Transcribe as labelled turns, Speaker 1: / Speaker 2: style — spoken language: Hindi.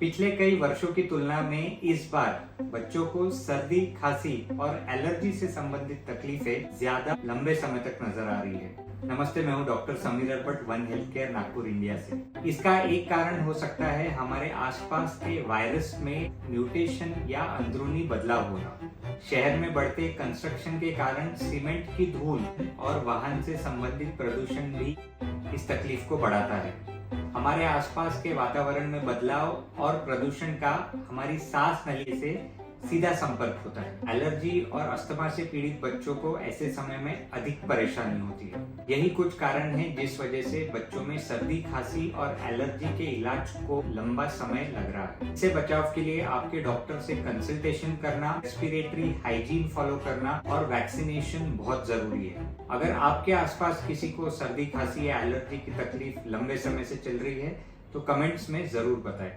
Speaker 1: पिछले कई वर्षों की तुलना में इस बार बच्चों को सर्दी, खांसी और एलर्जी से संबंधित तकलीफें ज्यादा लंबे समय तक नजर आ रही है। नमस्ते, मैं हूं doctor Sameer Arpat, one health care Nagpur India से। इसका एक कारण हो सकता है हमारे आसपास के वायरस में म्यूटेशन या अंदरूनी बदलाव होना। शहर में बढ़ते कंस्ट्रक्शन के कारण सीमेंट की धूल और वाहन से संबंधित प्रदूषण भी इस तकलीफ को बढ़ाता है। हमारे आसपास के वातावरण में बदलाव और प्रदूषण का हमारी सांस नली से सीधा संपर्क होता है। एलर्जी और अस्थमा से पीड़ित बच्चों को ऐसे समय में अधिक परेशानी होती है। यही कुछ कारण है जिस वजह से बच्चों में सर्दी, खांसी और एलर्जी के इलाज को लंबा समय लग रहा है। इससे बचाव के लिए आपके डॉक्टर से कंसल्टेशन करना, रेस्पिरेटरी हाइजीन फॉलो करना और वैक्सीनेशन बहुत जरूरी है। अगर आपके आसपास किसी को सर्दी, खांसी या एलर्जी की तकलीफ लंबे समय से चल रही है तो कमेंट्स में जरूर बताएं।